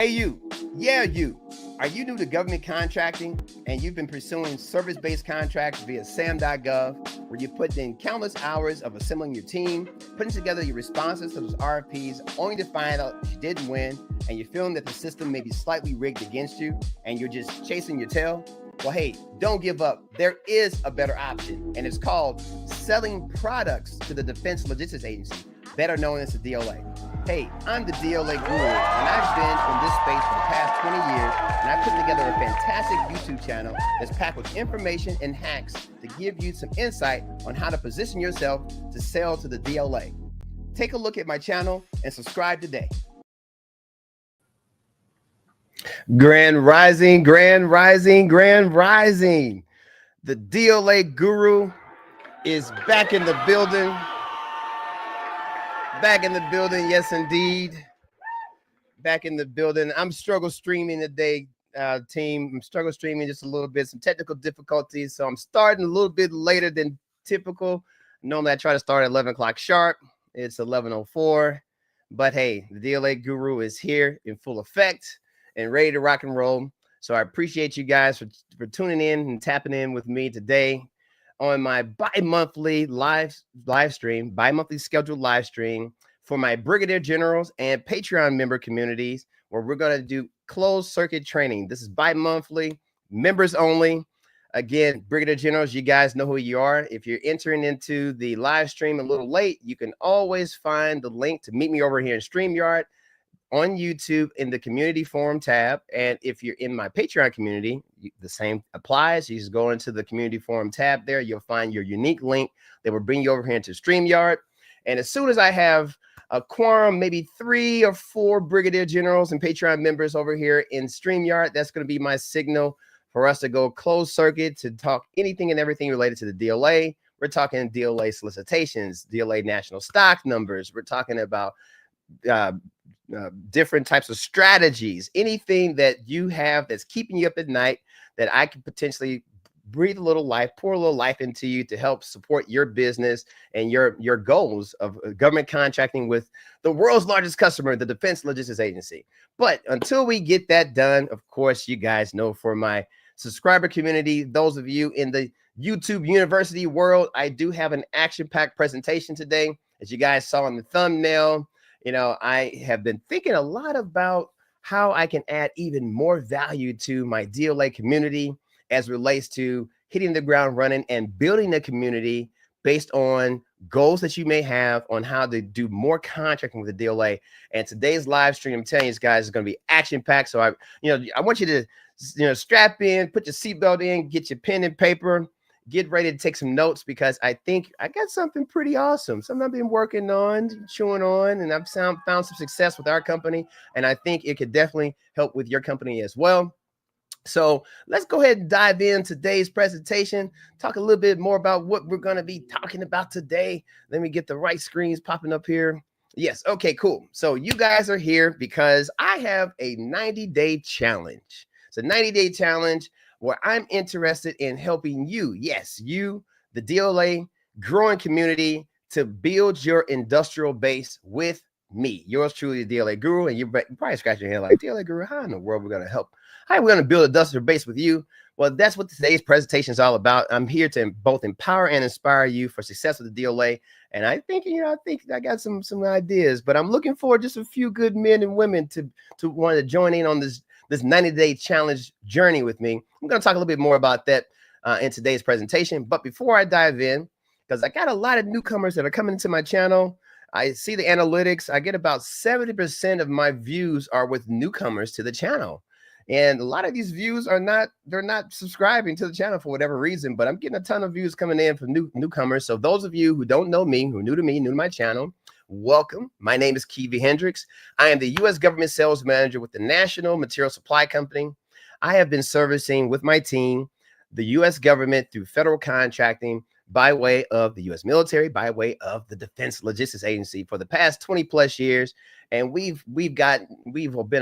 Hey you, yeah you. Are you new to government contracting and you've been pursuing service-based contracts via Sam.gov, where you put in countless hours of assembling your team, putting together your responses to those RFPs, only to find out you didn't win, and you're feeling that the system may be slightly rigged against you, and you're just chasing your tail? Well, hey, don't give up. There is a better option, and it's called selling products to the Defense Logistics Agency, better known as the DLA. Hey, I'm the DLA Guru, and I've been in this space for the past 20 years, and I put together a fantastic YouTube channel that's packed with information and hacks to give you some insight on how to position yourself to sell to the DLA. Take a look at my channel and subscribe today. Grand Rising, Grand Rising, Grand Rising. The DLA Guru is back in the building. Back in the building, yes, indeed. Back in the building. I'm struggle streaming today, team. I'm struggle streaming just a little bit, some technical difficulties. So I'm starting a little bit later than typical. Normally I try to start at 11 o'clock sharp. It's 11:04. But hey, the DLA Guru is here in full effect and ready to rock and roll. So I appreciate you guys for tuning in and tapping in with me today on my bi-monthly live stream, bi-monthly scheduled live stream for my Brigadier Generals and Patreon member communities, where we're going to do closed circuit training. This is bi-monthly, members only. Again, Brigadier Generals, you guys know who you are. If you're entering into the live stream a little late, you can always find the link to meet me over here in StreamYard on YouTube in the community forum tab. And if you're in my Patreon community, the same applies. You just go into the community forum tab there. You'll find your unique link that will bring you over here into StreamYard. And as soon as I have a quorum, maybe 3 or 4 Brigadier Generals and Patreon members over here in StreamYard, that's going to be my signal for us to go closed circuit to talk anything and everything related to the DLA. We're talking DLA solicitations, DLA national stock numbers. We're talking about different types of strategies, anything that you have that's keeping you up at night that I could potentially breathe a little life, pour a little life into you to help support your business and your goals of government contracting with the world's largest customer, the Defense Logistics Agency. But until we get that done, of course, you guys know, for my subscriber community, those of you in the YouTube University world, I do have an action-packed presentation today. As you guys saw in the thumbnail, you know, I have been thinking a lot about how I can add even more value to my DLA community as it relates to hitting the ground running and building a community based on goals that you may have on how to do more contracting with the DLA. And today's live stream, I'm telling you guys, is going to be action-packed. So I want you to, strap in, put your seatbelt in, get your pen and paper, get ready to take some notes, because I think I got something pretty awesome, something I've been working on, chewing on, and I've found some success with our company. And I think it could definitely help with your company as well. So let's go ahead and dive in today's presentation, talk a little bit more about what we're going to be talking about today. Let me get the right screens popping up here. Yes. Okay, cool. So you guys are here because I have a 90-day challenge. It's a 90-day challenge where I'm interested in helping you, yes, you, the DLA growing community, to build your industrial base with me. Yours truly, the DLA Guru. And you're probably scratching your head like, DLA Guru, how in the world are we going to help? How are we going to build a industrial base with you? Well, that's what today's presentation is all about. I'm here to both empower and inspire you for success with the DLA. And I think, I think I got some ideas, but I'm looking for just a few good men and women to want to join in on this 90-day challenge journey with me. I'm going to talk a little bit more about that in today's presentation. But before I dive in, because I got a lot of newcomers that are coming into my channel, I see the analytics. I get about 70% of my views are with newcomers to the channel. And a lot of these views they're not subscribing to the channel for whatever reason, but I'm getting a ton of views coming in from newcomers. So those of you who don't know me, who are new to my channel, welcome. My name is Kevy Hendricks. I am the U.S. government sales manager with the National Material Supply Company. I have been servicing with my team the U.S. government through federal contracting by way of the U.S. military, by way of the Defense Logistics Agency for the past 20 plus years. And we've been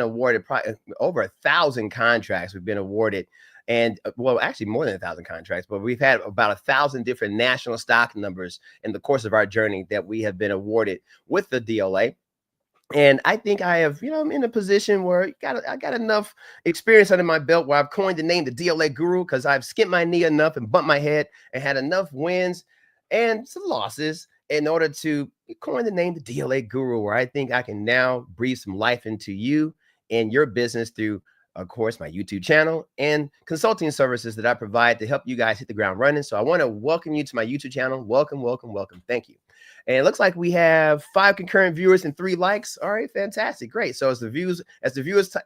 awarded probably over 1,000 contracts. We've been awarded, and well, actually more than 1,000 contracts, but we've had about 1,000 different national stock numbers in the course of our journey that we have been awarded with the DLA. And I think I have, I'm in a position where I got enough experience under my belt where I've coined the name the DLA Guru, because I've skinned my knee enough and bumped my head and had enough wins and some losses in order to coin the name the DLA Guru, where I think I can now breathe some life into you and your business through, of course, my YouTube channel and consulting services that I provide to help you guys hit the ground running. So I want to welcome you to my YouTube channel. Welcome, welcome, welcome. Thank you. And it looks like we have 5 concurrent viewers and 3 likes. All right, fantastic, great. So as the viewers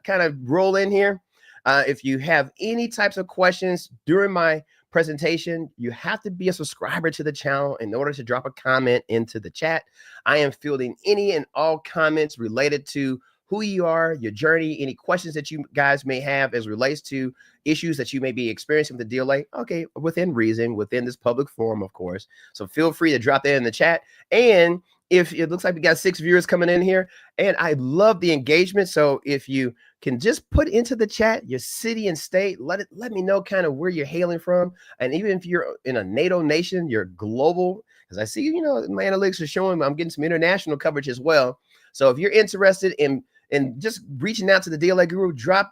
kind of roll in here, if you have any types of questions during my presentation, you have to be a subscriber to the channel in order to drop a comment into the chat. I am fielding any and all comments related to who you are, your journey, any questions that you guys may have as relates to issues that you may be experiencing with the DLA. Okay, within reason, within this public forum, of course. So feel free to drop that in the chat. And if it looks like we got 6 viewers coming in here, and I love the engagement. So if you can just put into the chat your city and state, let me know kind of where you're hailing from. And even if you're in a NATO nation, you're global, because I see, my analytics are showing I'm getting some international coverage as well. So if you're interested in just reaching out to the DLA Guru, drop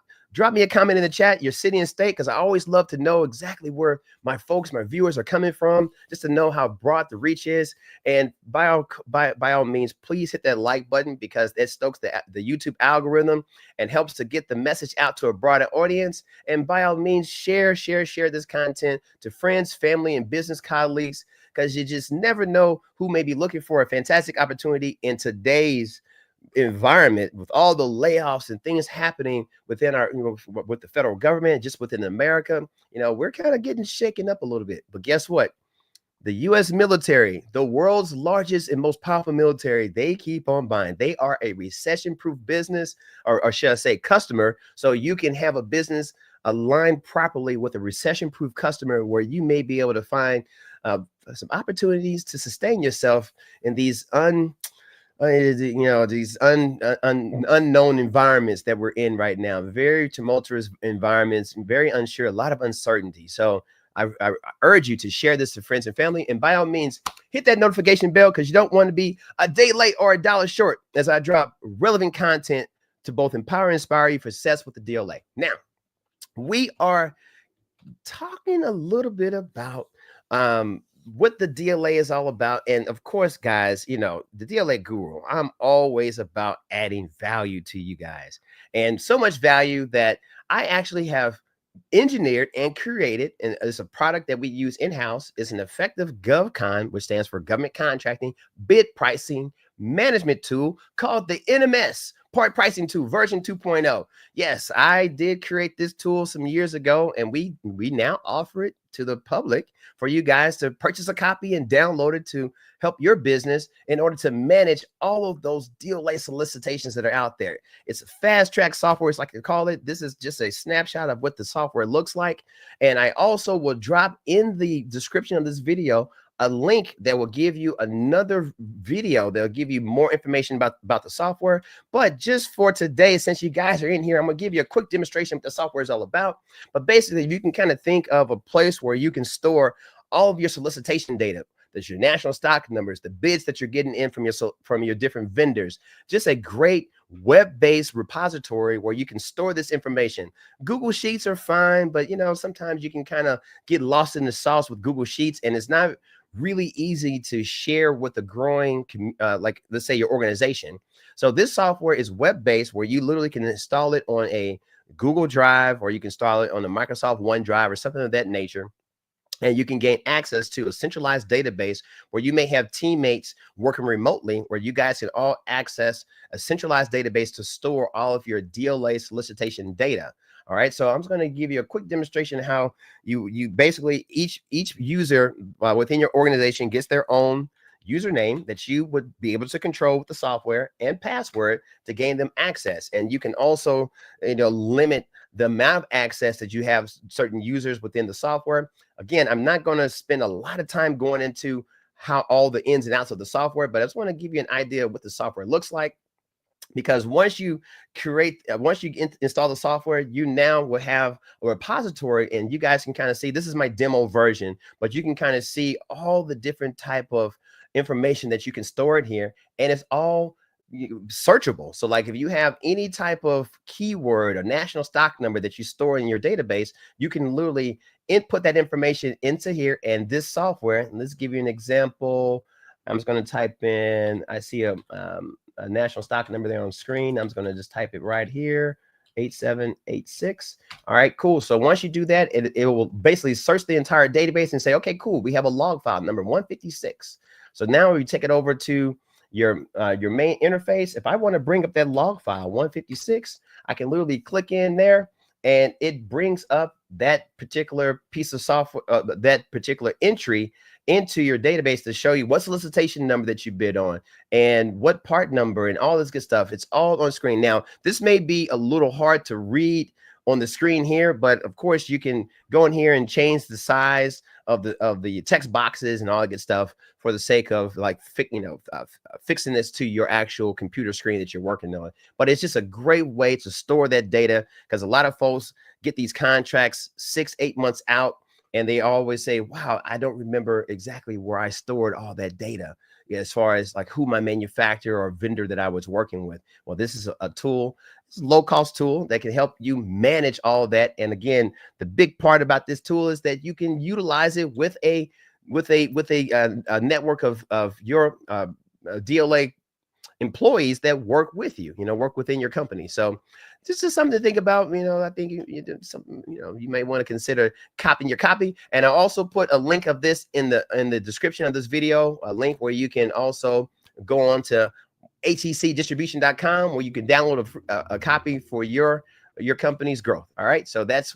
me a comment in the chat, your city and state, because I always love to know exactly where my folks, my viewers are coming from, just to know how broad the reach is. And by all means, please hit that like button, because it stokes the YouTube algorithm and helps to get the message out to a broader audience. And by all means, share this content to friends, family, and business colleagues, because you just never know who may be looking for a fantastic opportunity in today's environment, with all the layoffs and things happening within our, with the federal government, just within America. We're kind of getting shaken up a little bit. But guess what? The U.S. military, the world's largest and most powerful military, they keep on buying. They are a recession-proof business, or should I say customer. So you can have a business aligned properly with a recession-proof customer, where you may be able to find some opportunities to sustain yourself in these these unknown environments that we're in right now. Very tumultuous environments, very unsure, a lot of uncertainty. So I urge you to share this to friends and family, and by all means, hit that notification bell, because you don't want to be a day late or a dollar short as I drop relevant content to both empower and inspire you for success with the DLA. Now, we are talking a little bit about what the DLA is all about. And of course, guys, the DLA Guru, I'm always about adding value to you guys, and so much value that I actually have engineered and created, and it's a product that we use in-house. It's an effective GovCon, which stands for Government Contracting Bid Pricing Management Tool, called the NMS Part Pricing Tool version 2.0. Yes, I did create this tool some years ago, and we now offer it to the public for you guys to purchase a copy and download it to help your business in order to manage all of those DLA solicitations that are out there. It's a fast track software, it's like to call it. This is just a snapshot of what the software looks like. And I also will drop in the description of this video a link that will give you another video that'll give you more information about the software. But just for today, since you guys are in here, I'm gonna give you a quick demonstration of what the software is all about. But basically, you can kind of think of a place where you can store all of your solicitation data. There's your national stock numbers, the bids that you're getting in from your different vendors. Just a great web-based repository where you can store this information. Google Sheets are fine, but sometimes you can kind of get lost in the sauce with Google Sheets, and it's not really easy to share with the growing, like let's say your organization. So this software is web-based, where you literally can install it on a Google Drive, or you can install it on a Microsoft OneDrive or something of that nature. And you can gain access to a centralized database where you may have teammates working remotely, where you guys can all access a centralized database to store all of your DLA solicitation data. All right, so I'm just going to give you a quick demonstration how you basically each user within your organization gets their own username that you would be able to control with the software, and password to gain them access. And you can also limit the amount of access that you have certain users within the software. Again, I'm not going to spend a lot of time going into how all the ins and outs of the software, but I just want to give you an idea of what the software looks like. Because once you install the software, you now will have a repository, and you guys can kind of see, this is my demo version, but you can kind of see all the different type of information that you can store in here. And it's all searchable. So like if you have any type of keyword or national stock number that you store in your database, you can literally input that information into here. And this software, and let's give you an example. I'm just going to type in, I see a national stock number there on screen. I'm just going to just type it right here, 8786. All right, cool. So once you do that, it will basically search the entire database and say, okay, cool, we have a log file number 156. So now we take it over to your main interface. If I want to bring up that log file 156, I can literally click in there and it brings up that particular piece of software, that particular entry into your database to show you what solicitation number that you bid on and what part number and all this good stuff. It's all on screen. Now, this may be a little hard to read on the screen here, but of course you can go in here and change the size of the text boxes and all that good stuff for the sake of like fixing this to your actual computer screen that you're working on. But it's just a great way to store that data, because a lot of folks get these contracts 6-8 months out and they always say, wow, I don't remember exactly where I stored all that data as far as like who my manufacturer or vendor that I was working with. Well, this is a tool, it's a low-cost tool that can help you manage all of that. And again, the big part about this tool is that you can utilize it with a network of your DLA employees that work with you, work within your company. So this is something to think about. I think you did something, you may want to consider copying your copy. And I also put a link of this in the description of this video, a link where you can also go on to eJCPdistribution.com where you can download a copy for your company's growth. All right. So that's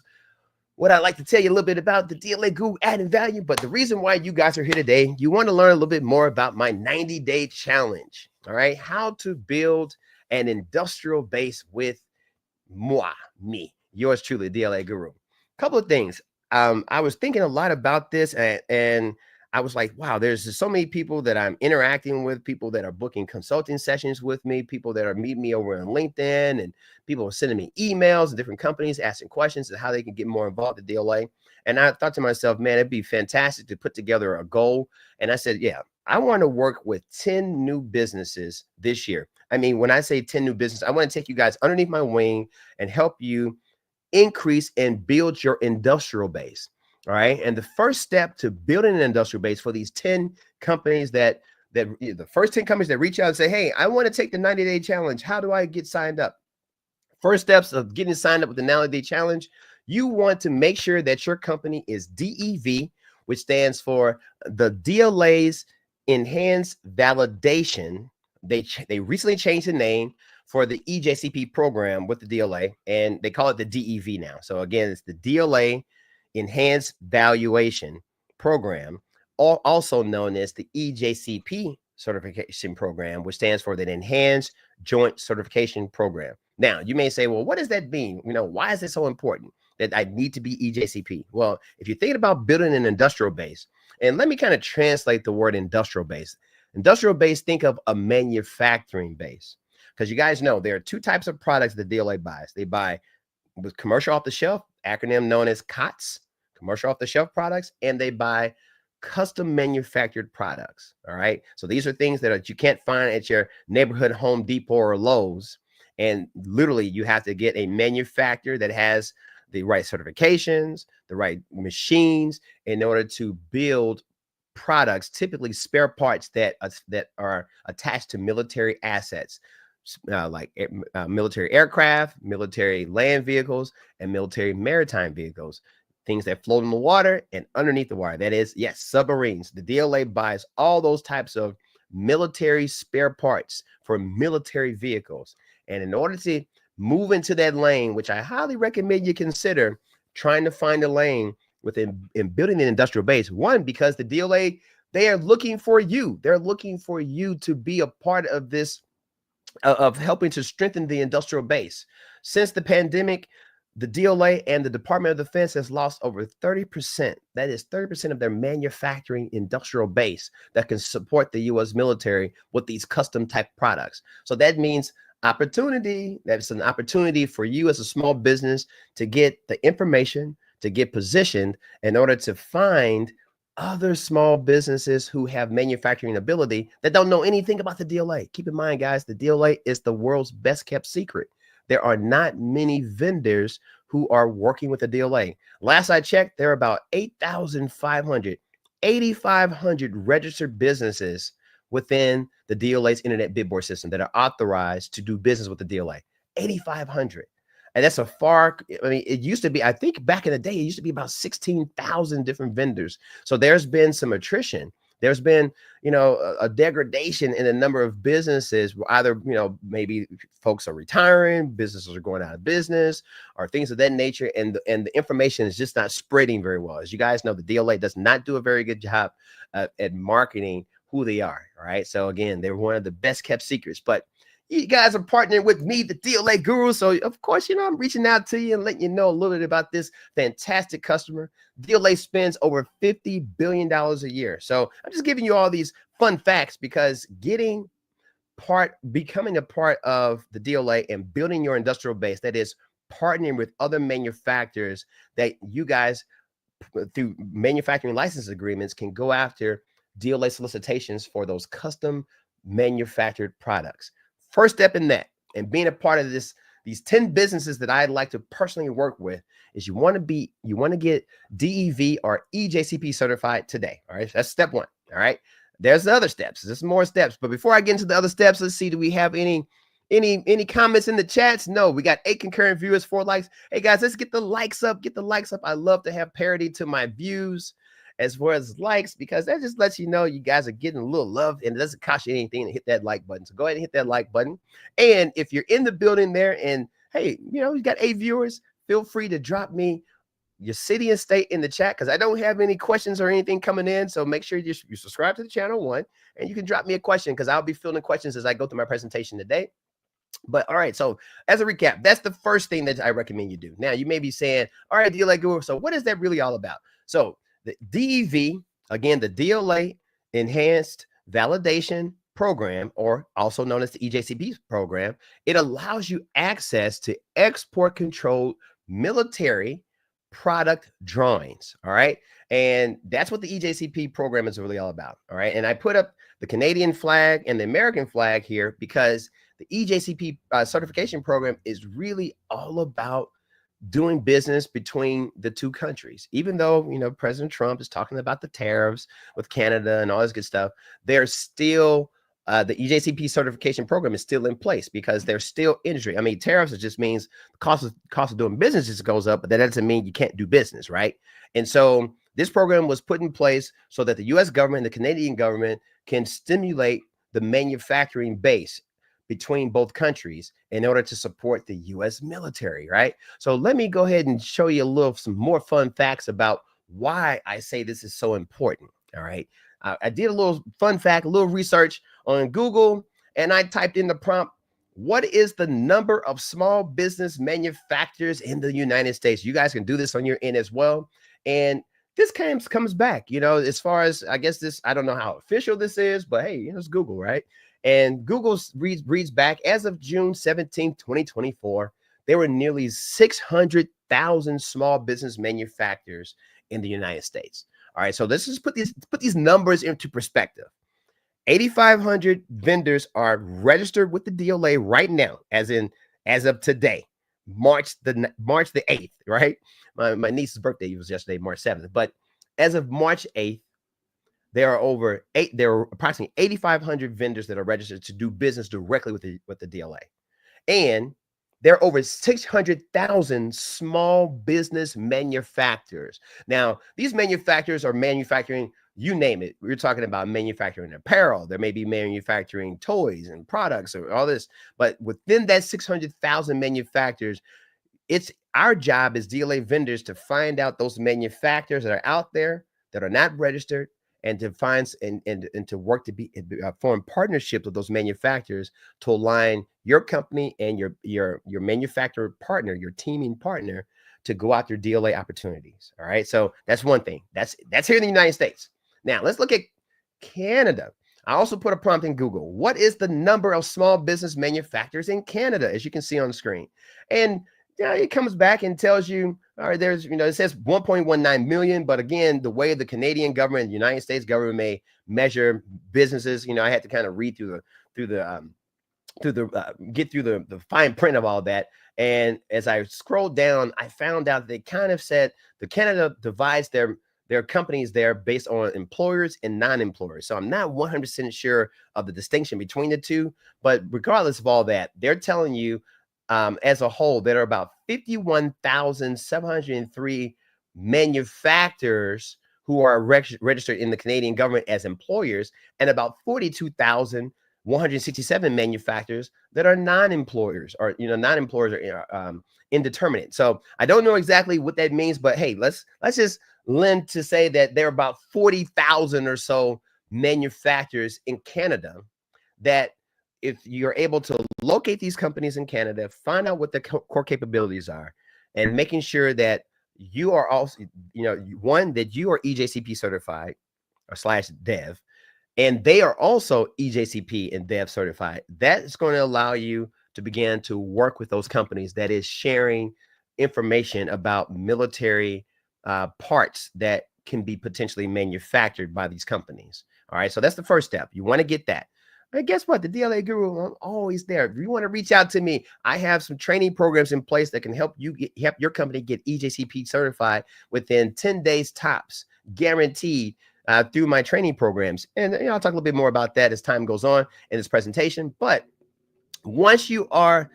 what I'd like to tell you a little bit about the DLA Guru adding value. But the reason why you guys are here today, you want to learn a little bit more about my 90-day challenge. All right. How to build an industrial base with me, yours truly, DLA Guru. Couple of things. I was thinking a lot about this and I was like, wow, there's just so many people that I'm interacting with, people that are booking consulting sessions with me, people that are meeting me over on LinkedIn, and people are sending me emails and different companies asking questions and how they can get more involved in DLA. And I thought to myself, man, it'd be fantastic to put together a goal. And I said, yeah, I want to work with 10 new businesses this year. I mean, when I say 10 new businesses, I want to take you guys underneath my wing and help you increase and build your industrial base. All right. And the first step to building an industrial base for these 10 companies the first 10 companies that reach out and say, hey, I want to take the 90-day challenge. How do I get signed up? First steps of getting signed up with the 90-day challenge, you want to make sure that your company is DEV, which stands for the DLA's Enhanced Validation. They recently changed the name for the eJCP program with the DLA, and they call it the DEV now. So again, it's the DLA Enhanced Valuation Program, also known as the eJCP certification program, which stands for the Enhanced Joint Certification Program. Now, you may say, well, what does that mean? Why is it so important that I need to be eJCP? Well, if you're thinking about building an industrial base, and let me kind of translate the word industrial base. Industrial base, think of a manufacturing base, because you guys know there are two types of products that DLA buys. They buy with commercial off the shelf, acronym known as COTS, commercial off the shelf products, and they buy custom manufactured products. All right. So these are things that you can't find at your neighborhood Home Depot or Lowe's. And literally you have to get a manufacturer that has the right certifications, the right machines in order to build products, typically spare parts that are attached to military assets, like military aircraft, military land vehicles, and military maritime vehicles, things that float in the water and underneath the water. That is, yes, submarines. The DLA buys all those types of military spare parts for military vehicles. And in order to move into that lane, which I highly recommend you consider trying to find a lane within in building an industrial base. One, because the DLA, they are looking for you. They're looking for you to be a part of this, of helping to strengthen the industrial base. Since the pandemic, the DLA and the Department of Defense has lost over 30%. That is 30% of their manufacturing industrial base that can support the U.S. military with these custom type products. So that means opportunity. That's an opportunity for you as a small business to get the information, to get positioned in order to find other small businesses who have manufacturing ability that don't know anything about the DLA. Keep in mind, guys, the DLA is the world's best kept secret. There are not many vendors who are working with the DLA. Last I checked, there are about 8,500, 8,500 registered businesses within the DLA's internet bid board system that are authorized to do business with the DLA. 8,500. And that's a far, I mean, it used to be, I think back in the day, it used to be about 16,000 different vendors. So there's been some attrition. There's been, a degradation in the number of businesses. Either, maybe folks are retiring, businesses are going out of business, or things of that nature. And the information is just not spreading very well. As you guys know, the DLA does not do a very good job at marketing who they are. All right. So again, they're one of the best kept secrets. But you guys are partnering with me, the DLA Guru. So of course, I'm reaching out to you and letting you know a little bit about this fantastic customer. DLA spends over $50 billion a year. So I'm just giving you all these fun facts because becoming a part of the DLA and building your industrial base, that is partnering with other manufacturers that you guys through manufacturing license agreements can go after DLA solicitations for those custom manufactured products. First step in that and being a part of these 10 businesses that I'd like to personally work with is you want to get DEV or eJCP certified today. All right. That's step one. All right. There's the other steps. There's more steps. But before I get into the other steps, let's see, do we have any comments in the chats? No, we got 8 concurrent viewers, 4 likes. Hey guys, let's get the likes up. Get the likes up. I love to have parity to my views as well as likes, because that just lets you know you guys are getting a little love and it doesn't cost you anything to hit that like button. So go ahead and hit that like button. And if you're in the building there and hey, you got 8 viewers, feel free to drop me your city and state in the chat because I don't have any questions or anything coming in. So make sure you subscribe to the channel, one, and you can drop me a question because I'll be fielding questions as I go through my presentation today. But all right, so as a recap, that's the first thing that I recommend you do. Now, you may be saying, all right, DLA Guru, so what is that really all about? So the DEV, again, the DLA Enhanced Validation Program, or also known as the eJCP program, it allows you access to export controlled military product drawings. All right. And that's what the eJCP program is really all about. All right. And I put up the Canadian flag and the American flag here because the eJCP certification program is really all about doing business between the two countries. Even though, President Trump is talking about the tariffs with Canada and all this good stuff, there's still the eJCP certification program is still in place because there's still industry. I mean, tariffs, it just means the cost of doing business just goes up, but that doesn't mean you can't do business, right? And so this program was put in place so that the U.S. government and the Canadian government can stimulate the manufacturing base between both countries in order to support the U.S. military, right? So let me go ahead and show you some more fun facts about why I say this is so important, all right? I did a little fun fact, a little research on Google, and I typed in the prompt, what is the number of small business manufacturers in the United States? You guys can do this on your end as well. And this comes back, as far as, I guess this, I don't know how official this is, but hey, it's Google, right? And Google reads back as of June 17, 2024, there were nearly 600,000 small business manufacturers in the United States. All right, so let's just put these numbers into perspective. 8,500 vendors are registered with the DLA right now, as of today, March the 8th, right? My niece's birthday was yesterday, March 7th. But as of March 8th, there are approximately 8,500 vendors that are registered to do business directly with the DLA. And there are over 600,000 small business manufacturers. Now, these manufacturers are manufacturing, you name it. We're talking about manufacturing apparel. There may be manufacturing toys and products or all this. But within that 600,000 manufacturers, it's our job as DLA vendors to find out those manufacturers that are out there that are not registered, and to find and to work to form partnerships with those manufacturers to align your company and your manufacturer partner, your teaming partner, to go after DLA opportunities. All right, so that's one thing. That's here in the United States. Now let's look at Canada. I also put a prompt in Google. What is the number of small business manufacturers in Canada? As you can see on the screen, and it comes back and tells you All right, there's, it says 1.19 million, but again, the way the Canadian government, the United States government may measure businesses, I had to kind of read through the get through the fine print of all that. And as I scrolled down, I found out they kind of said the Canada divides their companies there based on employers and non-employers. So I'm not 100% sure of the distinction between the two, but regardless of all that, they're telling you as a whole, there are about 51,703 manufacturers who are registered in the Canadian government as employers, and about 42,167 manufacturers that are non-employers, or non-employers are indeterminate. So I don't know exactly what that means, but hey, let's just lend to say that there are about 40,000 or so manufacturers in Canada that, if you're able to locate these companies in Canada, find out what the core capabilities are, and making sure that you are also, one, that you are eJCP certified or /dev, and they are also eJCP and dev certified, that's going to allow you to begin to work with those companies that is sharing information about military parts that can be potentially manufactured by these companies. All right, so that's the first step. You want to get that. And guess what? The DLA Guru, I'm always there. If you want to reach out to me, I have some training programs in place that can help help your company get eJCP certified within 10 days tops, guaranteed, through my training programs. And I'll talk a little bit more about that as time goes on in this presentation. But once you are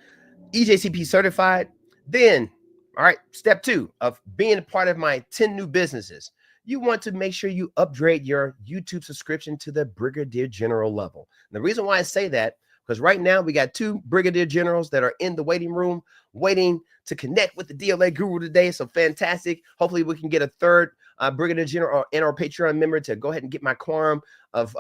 eJCP certified, then, all right, step 2 of being a part of my 10 new businesses, you want to make sure you upgrade your YouTube subscription to the Brigadier General level. And the reason why I say that, because right now we got 2 Brigadier Generals that are in the waiting room waiting to connect with the DLA Guru today. So fantastic. Hopefully we can get a third Brigadier General and our Patreon member to go ahead and get my quorum of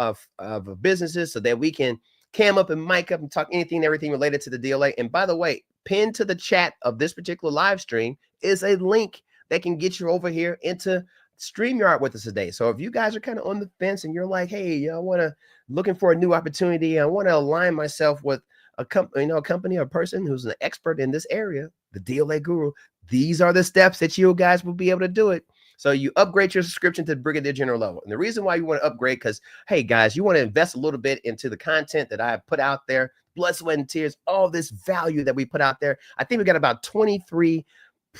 businesses so that we can cam up and mic up and talk anything and everything related to the DLA. And by the way, pinned to the chat of this particular live stream is a link that can get you over here into StreamYard with us today. So if you guys are kind of on the fence and you're like, hey, I want to looking for a new opportunity, I want to align myself with a company, a company or person who's an expert in this area, the DLA Guru, these are the steps that you guys will be able to do it. So you upgrade your subscription to the Brigadier General level. And the reason why you want to upgrade, because, hey, guys, you want to invest a little bit into the content that I have put out there, blood, sweat, and tears, all this value that we put out there. I think we got about 23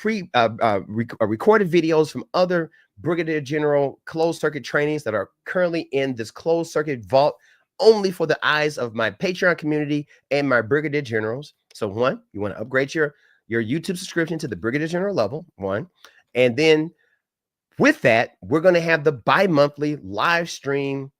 recorded videos from other Brigadier General closed circuit trainings that are currently in this closed circuit vault only for the eyes of my Patreon community and my Brigadier Generals. So one, you want to upgrade your YouTube subscription to the Brigadier General level, one. And then with that, we're going to have the bi-monthly live stream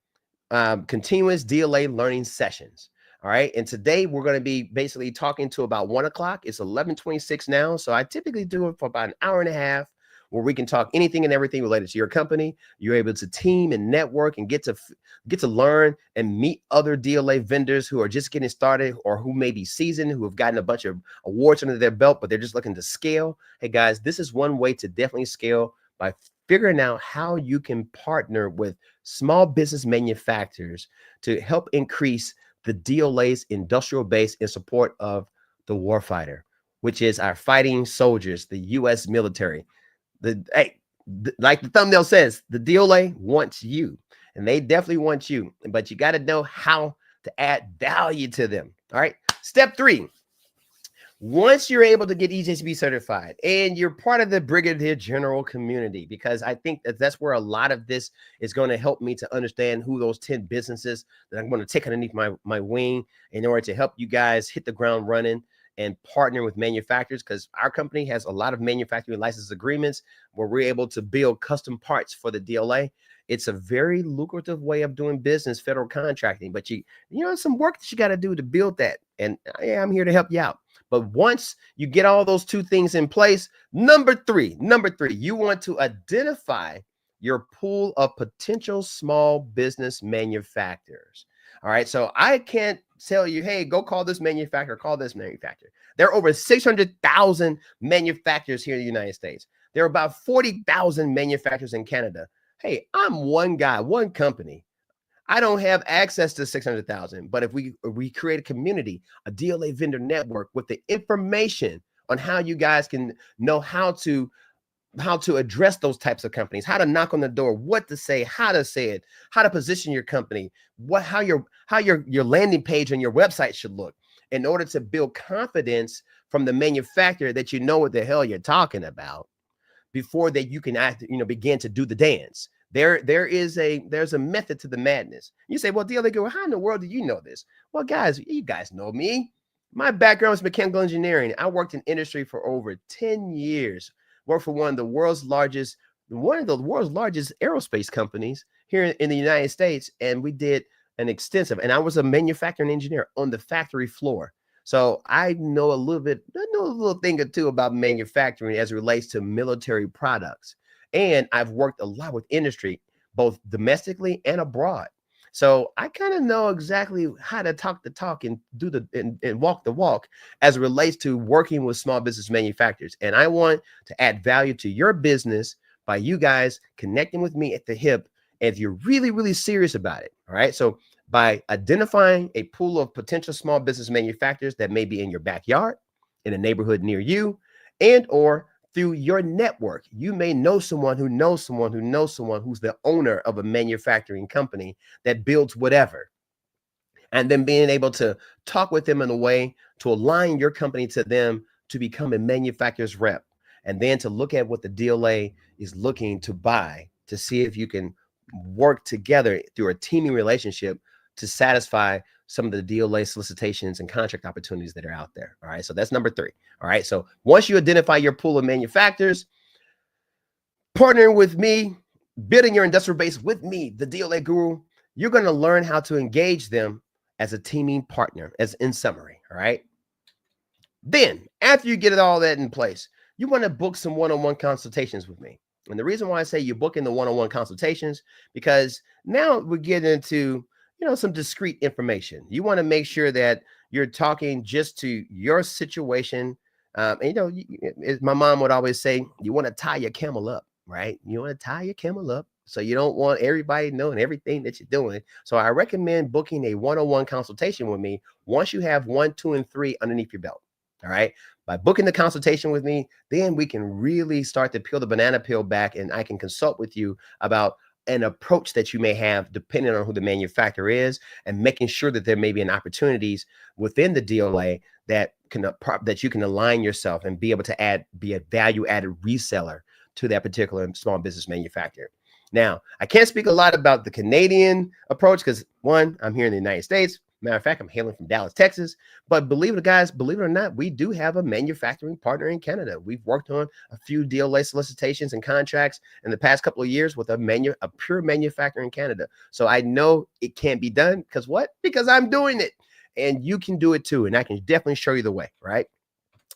continuous DLA learning sessions. All right. And today we're going to be basically talking to about 1 o'clock. It's 11:26 now. So I typically do it for about an hour and a half where we can talk anything and everything related to your company. You're able to team and network and get to learn and meet other DLA vendors who are just getting started or who may be seasoned, who have gotten a bunch of awards under their belt, but they're just looking to scale. Hey, guys, this is one way to definitely scale by figuring out how you can partner with small business manufacturers to help increase the DLA's industrial base in support of the warfighter, which is our fighting soldiers, the U.S. military. Like the thumbnail says, the DLA wants you, and they definitely want you, but you got to know how to add value to them. All right. Step 3. Once you're able to get eJCP certified and you're part of the Brigadier General community, because I think that's where a lot of this is going to help me to understand who those 10 businesses that I'm going to take underneath my wing in order to help you guys hit the ground running and partner with manufacturers, because our company has a lot of manufacturing license agreements where we're able to build custom parts for the DLA. It's a very lucrative way of doing business, federal contracting, but you know, some work that you got to do to build that. And I'm here to help you out. But once you get all those 2 things in place, number three, you want to identify your pool of potential small business manufacturers. All right. So I can't tell you, hey, go call this manufacturer, call this manufacturer. There are over 600,000 manufacturers here in the United States. There are about 40,000 manufacturers in Canada. Hey, I'm one guy, one company. I don't have access to 600,000, but if we create a community, a DLA vendor network with the information on how you guys can know how to to address those types of companies, how to knock on the door, what to say, how to say it, how to position your company, how your landing page on your website should look, in order to build confidence from the manufacturer that you know what the hell you're talking about before that you can begin to do the dance. There's a method to the madness. You say, well, DLA Guru, how in the world do you know this? Well, guys, you guys know me. My background is mechanical engineering. I worked in industry for over 10 years. Worked for one of the world's largest aerospace companies here in the United States. And we did and I was a manufacturing engineer on the factory floor. So I know a little thing or two about manufacturing as it relates to military products. And I've worked a lot with industry, both domestically and abroad. So I kind of know exactly how to talk the talk and and walk the walk as it relates to working with small business manufacturers. And I want to add value to your business by you guys connecting with me at the hip if you're really, really serious about it. All right. So by identifying a pool of potential small business manufacturers that may be in your backyard, in a neighborhood near you, and or through your network. You may know someone who knows someone who knows someone who's the owner of a manufacturing company that builds whatever. And then being able to talk with them in a way to align your company to them to become a manufacturer's rep. And then to look at what the DLA is looking to buy to see if you can work together through a teaming relationship to satisfy some of the DLA solicitations and contract opportunities that are out there. All right. So that's number 3. All right. So once you identify your pool of manufacturers, partnering with me, building your industrial base with me, the DLA Guru, you're going to learn how to engage them as a teaming partner, as in summary. All right. Then after you get all that in place, you want to book some one-on-one consultations with me. And the reason why I say you book in the one-on-one consultations, because now we're getting into some discrete information. You want to make sure that you're talking just to your situation. And, as my mom would always say, you want to tie your camel up, right? You want to tie your camel up. So you don't want everybody knowing everything that you're doing. So I recommend booking a one-on-one consultation with me once you have 1, 2, and 3 underneath your belt. All right. By booking the consultation with me, then we can really start to peel the banana peel back, and I can consult with you about an approach that you may have depending on who the manufacturer is, and making sure that there may be an opportunities within the DLA that you can align yourself and be able to be a value added reseller to that particular small business manufacturer. Now, I can't speak a lot about the Canadian approach because, one, I'm here in the United States. Matter of fact, I'm hailing from Dallas, Texas. But believe it or not, we do have a manufacturing partner in Canada. We've worked on a few DLA solicitations and contracts in the past couple of years with a pure manufacturer in Canada. So I know it can be done because what? Because I'm doing it. And you can do it too. And I can definitely show you the way, right?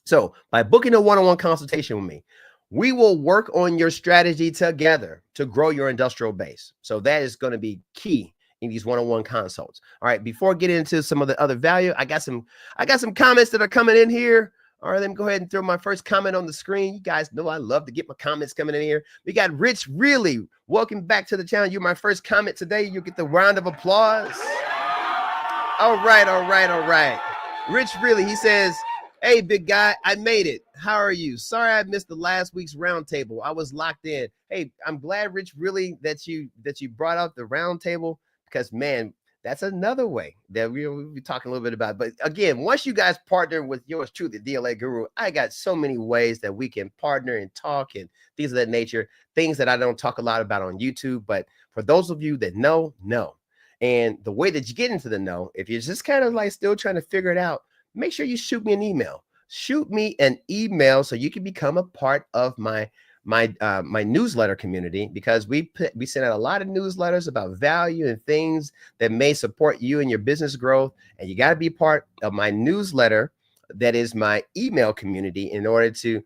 So by booking a one-on-one consultation with me, we will work on your strategy together to grow your industrial base. So that is going to be key in these one-on-one consults. All right. Before getting into some of the other value, I got some comments that are coming in here. All right, let me go ahead and throw my first comment on the screen. You guys know I love to get my comments coming in here. We got Rich Really. Welcome back to the channel. You're my first comment today. You'll get the round of applause. All right. Rich Really, he says, hey, big guy, I made it. How are you? Sorry I missed the last week's roundtable. I was locked in. Hey, I'm glad, Rich Really, that you brought up the roundtable. Because, man, that's another way that we'll be talking a little bit about. But again, once you guys partner with yours truly, DLA Guru, I got so many ways that we can partner and talk and things of that nature, things that I don't talk a lot about on YouTube. But for those of you that know. And the way that you get into the know, if you're just kind of like still trying to figure it out, make sure you shoot me an email. Shoot me an email so you can become a part of my newsletter community, because we send out a lot of newsletters about value and things that may support you and your business growth. And you got to be part of my newsletter. That is my email community in order to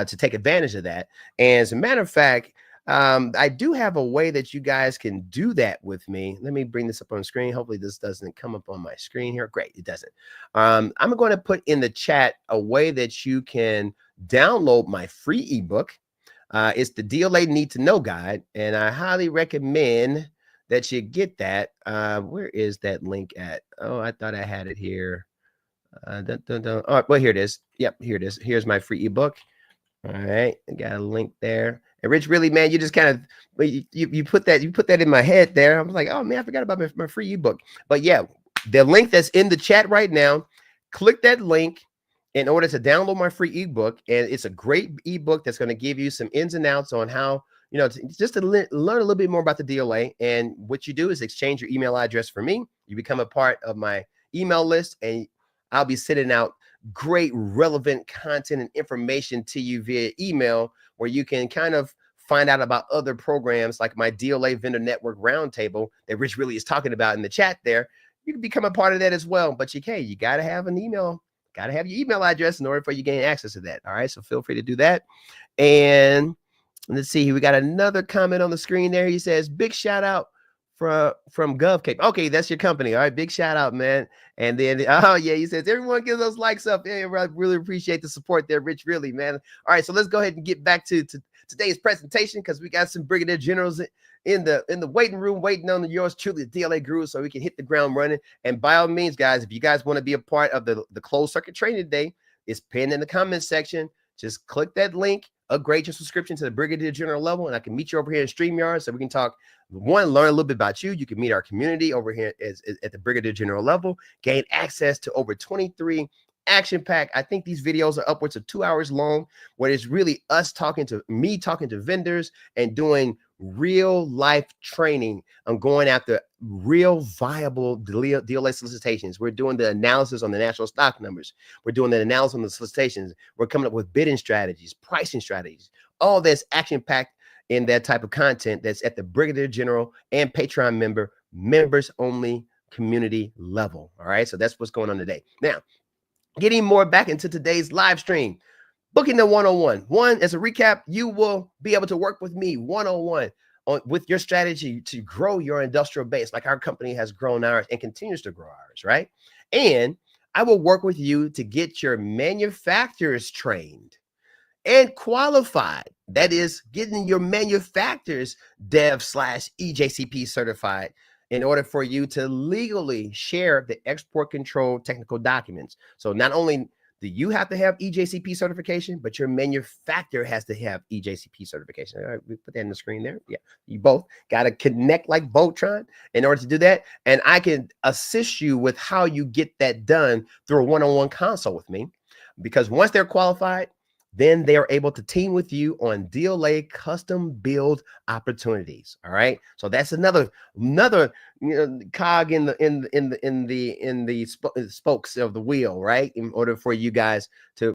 take advantage of that. And as a matter of fact, I do have a way that you guys can do that with me. Let me bring this up on the screen. Hopefully this doesn't come up on my screen here. Great. It doesn't. I'm going to put in the chat a way that you can download my free ebook. It's the DLA Need to Know Guide, and I highly recommend that you get that. Where is that link at? Oh, I thought I had it here. All right, well, here it is. Yep, here it is. Here's my free ebook. All right, I got a link there. And Rich, really, man, you just kind of you put that in my head there. I was like, oh man, I forgot about my free ebook. But yeah, the link that's in the chat right now, click that link in order to download my free ebook. And it's a great ebook that's going to give you some ins and outs on how, just to learn a little bit more about the DLA. And what you do is exchange your email address for me. You become a part of my email list, and I'll be sending out great relevant content and information to you via email, where you can kind of find out about other programs like my DLA Vendor Network Roundtable that Rich really is talking about in the chat there. You can become a part of that as well. But you got to have an email, got to have your email address in order for you to gain access to that. All right. So feel free to do that. And let's see, we got another comment on the screen there. He says, big shout out from GovCon. Okay, that's your company. All right, big shout out, man. And then, oh yeah, he says, everyone give those likes up. Yeah, I really appreciate the support there, Rich, really, man. All right, so let's go ahead and get back to today's presentation, because we got some Brigadier Generals in the waiting room waiting on yours truly, the DLA Guru, so we can hit the ground running. And by all means, guys, if you guys want to be a part of the closed circuit training today, it's pinned in the comments section. Just click that link, upgrade your subscription to the Brigadier General level, and I can meet you over here in StreamYard so we can talk. One, learn a little bit about you. You can meet our community over here at the Brigadier General level, gain access to over 23 action-packed. I think these videos are upwards of 2 hours long, where it's really us talking to vendors and doing real life training on going after real viable DLA solicitations. We're doing the analysis on the national stock numbers. We're doing the analysis on the solicitations. We're coming up with bidding strategies, pricing strategies, all this action-packed in that type of content that's at the Brigadier General and Patreon members only community level. All right. So that's what's going on today. Now, getting more back into today's live stream, booking the one-on-one. One, as a recap, you will be able to work with me one-on-one with your strategy to grow your industrial base, like our company has grown ours and continues to grow ours, right? And I will work with you to get your manufacturers trained and qualified. That is, getting your manufacturers dev/eJCP certified in order for you to legally share the export control technical documents. So not only do you have to have eJCP certification, but your manufacturer has to have eJCP certification. All right, we put that in the screen there. Yeah, you both got to connect like Voltron in order to do that. And I can assist you with how you get that done through a one-on-one consult with me, because once they're qualified, then they are able to team with you on DLA custom build opportunities. All right. So that's another cog in the spokes of the wheel, right? In order for you guys to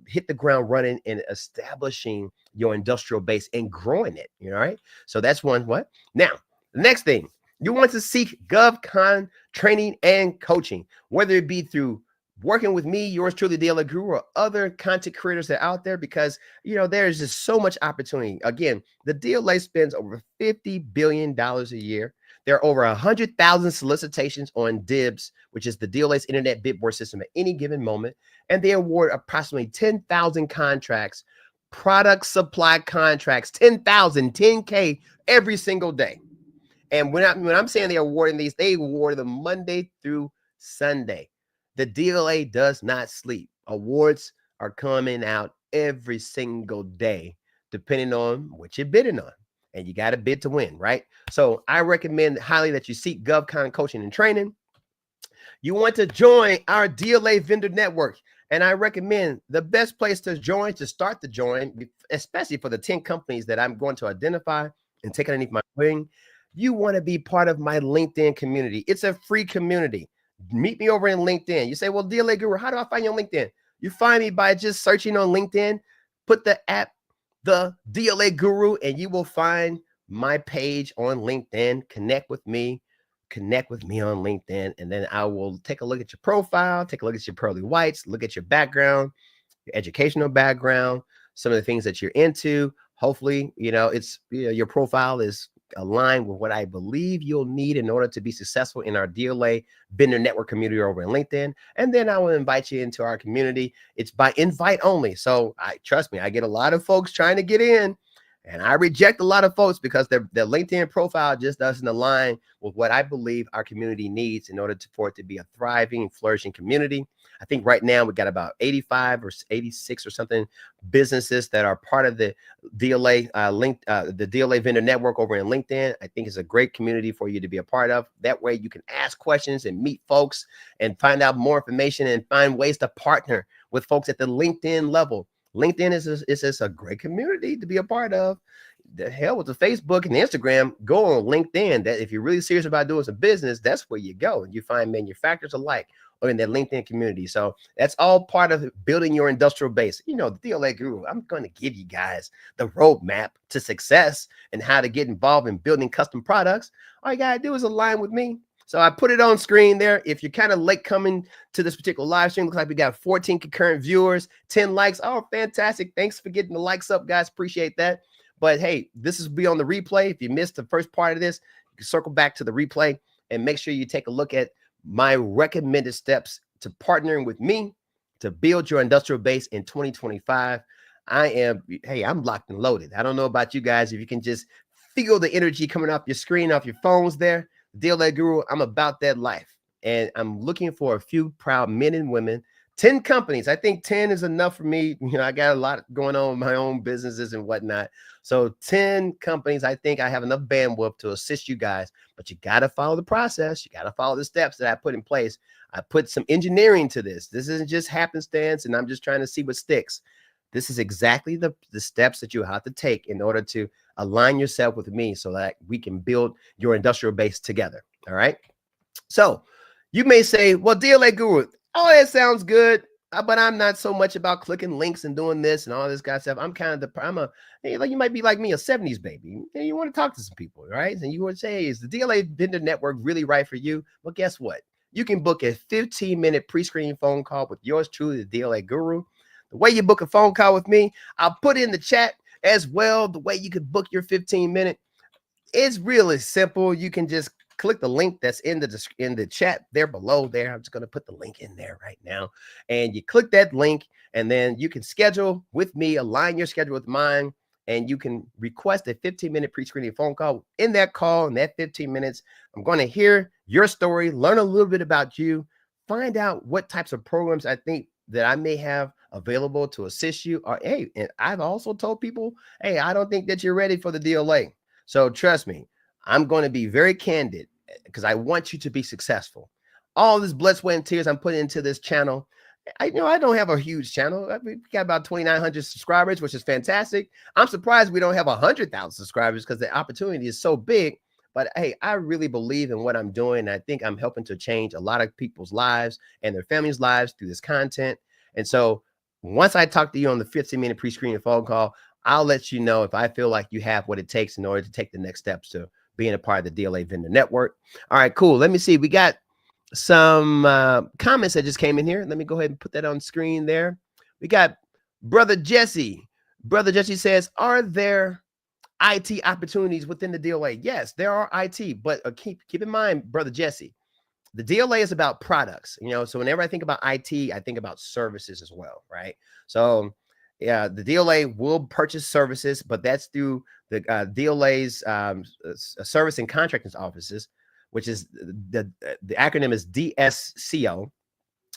hit the ground running and establishing your industrial base and growing it. All right. So that's one. What now? The next thing, you want to seek GovCon training and coaching, whether it be through working with me, yours truly, DLA Guru, or other content creators that are out there, because there's just so much opportunity. Again, the DLA spends over $50 billion a year. There are over 100,000 solicitations on DIBBS, which is the DLA's internet bid board system, at any given moment, and they award approximately 10,000 contracts, product supply contracts, 10,000, 10K every single day. And when I'm saying they're awarding these, they award them Monday through Sunday. The DLA does not sleep. Awards are coming out every single day, depending on what you're bidding on. And you got to bid to win, right? So I recommend highly that you seek GovCon coaching and training. You want to join our DLA Vendor Network. And I recommend the best place to start the join, especially for the 10 companies that I'm going to identify and take underneath my wing. You want to be part of my LinkedIn community. It's a free community. Meet me over in LinkedIn. You say, well, DLA Guru, how do I find you on LinkedIn? You find me by just searching on LinkedIn, put the app, the DLA Guru, and you will find my page on LinkedIn. Connect with me on LinkedIn, and then I will take a look at your profile, take a look at your pearly whites, look at your background, your educational background, some of the things that you're into. Hopefully, your profile is aligned with what I believe you'll need in order to be successful in our DLA Vendor Network community over in LinkedIn. And then I will invite you into our community. It's by invite only. So trust me, I get a lot of folks trying to get in, And I reject a lot of folks because their LinkedIn profile just doesn't align with what I believe our community needs in order for it to be a thriving, flourishing community. I think right now we got about 85 or 86 or something businesses that are part of the DLA the DLA Vendor Network over in LinkedIn. I think it's a great community for you to be a part of. That way you can ask questions and meet folks and find out more information and find ways to partner with folks at the LinkedIn level. LinkedIn is just a great community to be a part of. The hell with the Facebook and the Instagram, go on LinkedIn. That if you're really serious about doing some business, that's where you go. And you find manufacturers alike or in that LinkedIn community. So that's all part of building your industrial base. You know, the DLA Guru, I'm going to give you guys the roadmap to success and how to get involved in building custom products. All you got to do is align with me. So I put it on screen there. If you're kind of late coming to this particular live stream, looks like we got 14 concurrent viewers, 10 likes. Oh, fantastic. Thanks for getting the likes up, guys. Appreciate that. But hey, this is be on the replay. If you missed the first part of this, you can circle back to the replay and make sure you take a look at my recommended steps to partnering with me to build your industrial base in 2025. I'm locked and loaded. I don't know about you guys. If you can just feel the energy coming off your screen, off your phones there. DLA Guru, I'm about that life. And I'm looking for a few proud men and women, 10 companies. I think 10 is enough for me. You know, I got a lot going on with my own businesses and whatnot. So 10 companies, I think I have enough bandwidth to assist you guys, but you got to follow the process. You got to follow the steps that I put in place. I put some engineering to this. This isn't just happenstance and I'm just trying to see what sticks. This is exactly the steps that you have to take in order to align yourself with me so that we can build your industrial base together. All right. So you may say, well, DLA Guru, oh, that sounds good, but I'm not so much about clicking links and doing this and all this kind of stuff. I'm kind of you might be like me, a 70s baby. And you want to talk to some people, right? And you would say, hey, is the DLA Vendor Network really right for you? Well, guess what? You can book a 15-minute pre-screening phone call with yours truly, the DLA Guru. The way you book a phone call with me, I'll put in the chat as well. The way you can book your 15-minute, it's really simple. You can just click the link that's in the chat there below there. I'm just going to put the link in there right now. And you click that link and then you can schedule with me, align your schedule with mine, and you can request a 15-minute pre-screening phone call. In that call, in that 15 minutes, I'm going to hear your story, learn a little bit about you, find out what types of programs I think that I may have available to assist you. Or, hey, and I've also told people, hey, I don't think that you're ready for the DLA. So trust me, I'm going to be very candid because I want you to be successful. All this blood, sweat, and tears I'm putting into this channel. I don't have a huge channel. We got about 2,900 subscribers, which is fantastic. I'm surprised we don't have 100,000 subscribers because the opportunity is so big. But hey, I really believe in what I'm doing. And I think I'm helping to change a lot of people's lives and their families' lives through this content. And so once I talk to you on the 15-minute pre-screening phone call, I'll let you know if I feel like you have what it takes in order to take the next steps to being a part of the DLA Vendor Network. All right, cool. Let me see. We got some comments that just came in here. Let me go ahead and put that on screen there. We got Brother Jesse. Brother Jesse says, are there IT opportunities within the DLA? Yes, there are IT, but keep in mind, Brother Jesse, the DLA is about products, so whenever I think about IT, I think about services as well, right? So yeah, the DLA will purchase services, but that's through the DLA's service and contracting offices, which is the acronym is DSCO.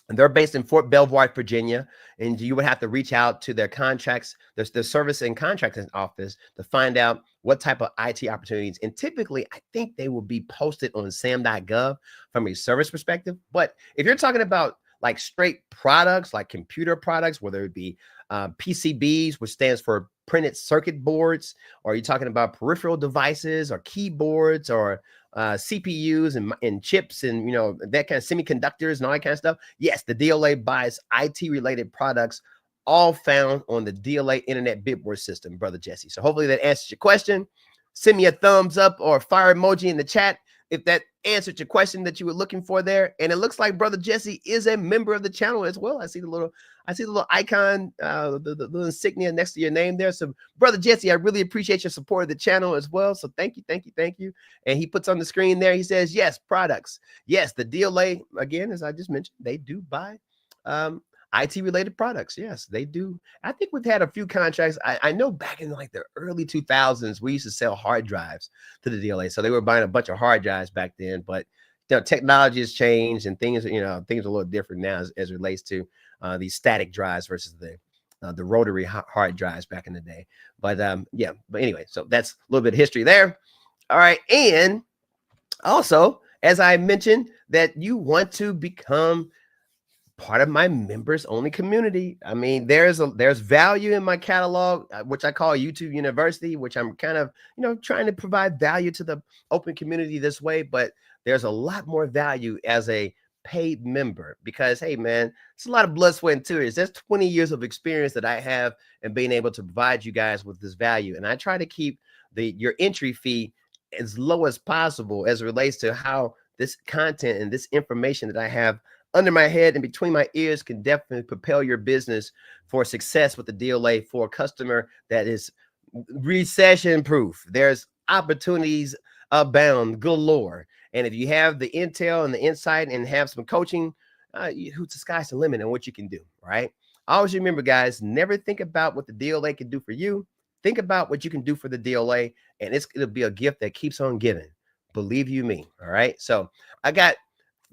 And they're based in Fort Belvoir, Virginia, and you would have to reach out to their contracts, the service and contracting office to find out what type of IT opportunities. And typically, I think they will be posted on Sam.gov from a service perspective. But if you're talking about like straight products, like computer products, whether it be PCBs, which stands for printed circuit boards, or you're talking about peripheral devices or keyboards or CPUs and chips and that kind of semiconductors and all that kind of stuff. Yes, the DLA buys IT related products, all found on the DLA Internet Bidboard system, Brother Jesse. So hopefully that answers your question. Send me a thumbs up or a fire emoji in the chat if that answered your question that you were looking for there. And it looks like Brother Jesse is a member of the channel as well. I see the little icon, the little insignia next to your name there. So Brother Jesse, I really appreciate your support of the channel as well. So thank you. And he puts on the screen there, he says, yes, products. Yes, the DLA, again, as I just mentioned, they do buy IT related products. Yes, they do. I think we've had a few contracts. I know back in like the early 2000s, we used to sell hard drives to the DLA. So they were buying a bunch of hard drives back then, but technology has changed and things, things are a little different now as it relates to these static drives versus the rotary hard drives back in the day. But yeah, but anyway, so that's a little bit of history there. All right. And also, as I mentioned, that you want to become part of my members only community. I mean, there's value in my catalog, which I call YouTube University, which I'm kind of, trying to provide value to the open community this way. But there's a lot more value as a paid member because, hey, man, it's a lot of blood, sweat, and tears. There's 20 years of experience that I have in being able to provide you guys with this value. And I try to keep your entry fee as low as possible as it relates to how this content and this information that I have under my head and between my ears can definitely propel your business for success with the DLA for a customer that is recession proof. There's opportunities abound galore. And if you have the intel and the insight and have some coaching, who's the sky's the limit on what you can do, right? Always remember, guys, never think about what the DLA can do for you. Think about what you can do for the DLA, and it'll be a gift that keeps on giving. Believe you me. All right. So it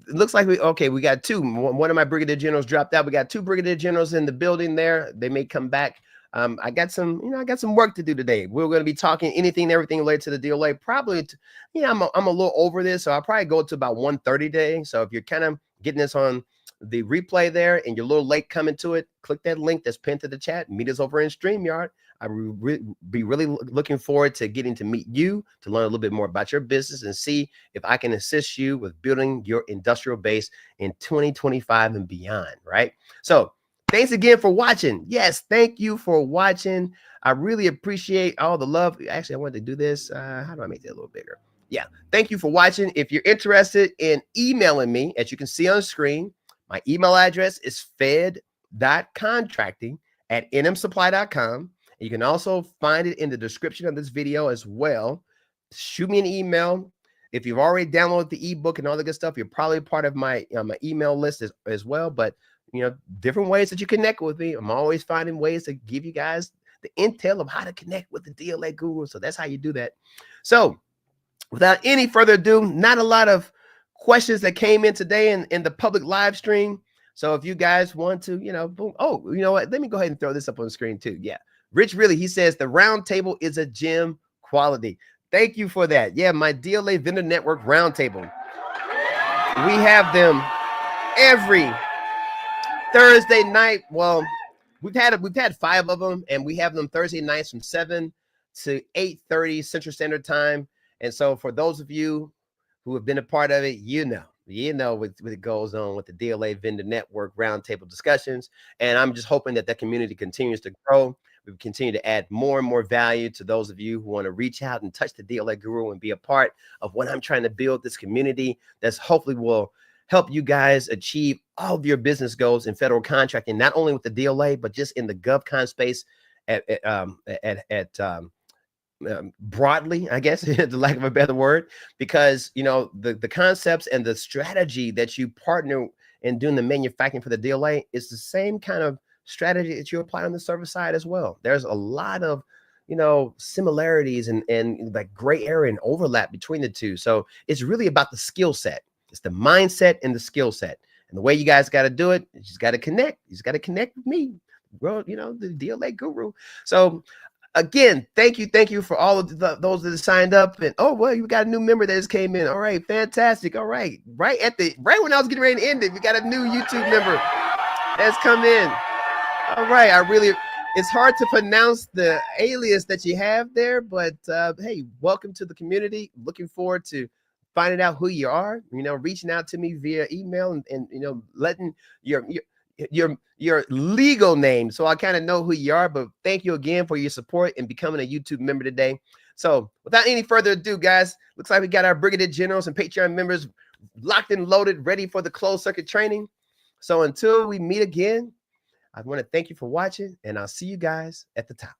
looks like we got two. One of my brigadier generals dropped out. We got two brigadier generals in the building there. They may come back. I got some work to do today. We're going to be talking anything and everything related to the DLA. Probably, I'm a little over this, so I'll probably go to about 1:30 today. So if you're kind of getting this on the replay there and you're a little late coming to it, click that link that's pinned to the chat. Meet us over in StreamYard. I will be really looking forward to getting to meet you, to learn a little bit more about your business and see if I can assist you with building your industrial base in 2025 and beyond, right? So thanks again for watching. Yes, thank you for watching. I really appreciate all the love. Actually, I wanted to do this. How do I make that a little bigger? Yeah, thank you for watching. If you're interested in emailing me, as you can see on the screen, my email address is fed.contracting@nmsupply.com. You can also find it in the description of this video as well. Shoot me an email. If you've already downloaded the ebook and all the good stuff, you're probably part of my email list as well. But different ways that you connect with me. I'm always finding ways to give you guys the intel of how to connect with the DLA Guru. So that's how you do that. So without any further ado, not a lot of questions that came in today in the public live stream. So if you guys want to, boom. Oh, you know what? Let me go ahead and throw this up on the screen too. Yeah. Rich Really, he says the roundtable is a gym quality. Thank you for that. Yeah, my DLA Vendor Network roundtable. We have them every Thursday night. Well, we've had 5 of them, and we have them Thursday nights from 7 to 8:30 Central Standard Time. And so for those of you who have been a part of it, you know what goes on with the DLA Vendor Network roundtable discussions. And I'm just hoping that community continues to grow. We continue to add more and more value to those of you who want to reach out and touch the DLA Guru and be a part of what I'm trying to build, this community that's hopefully will help you guys achieve all of your business goals in federal contracting, not only with the DLA, but just in the GovCon space broadly, I guess, the lack of a better word, because the concepts and the strategy that you partner in doing the manufacturing for the DLA is the same kind of strategy that you apply on the service side as well. There's a lot of similarities and like gray area and overlap between the two. So it's really about the skill set. It's the mindset and the skill set. And the way you guys got to do it, you just got to connect. You just got to connect with me, bro, the DLA Guru. So again, thank you for all of those that have signed up. And oh, well, you got a new member that just came in. All right, fantastic. All right, right when I was getting ready to end it, we got a new YouTube member that's come in. All right, it's hard to pronounce the alias that you have there, but hey, welcome to the community. Looking forward to finding out who you are, reaching out to me via email and letting your legal name so I kind of know who you are. But thank you again for your support and becoming a YouTube member today. So without any further ado, guys, looks like we got our Brigadier Generals and Patreon members locked and loaded, ready for the closed circuit training. So until we meet again, I want to thank you for watching, and I'll see you guys at the top.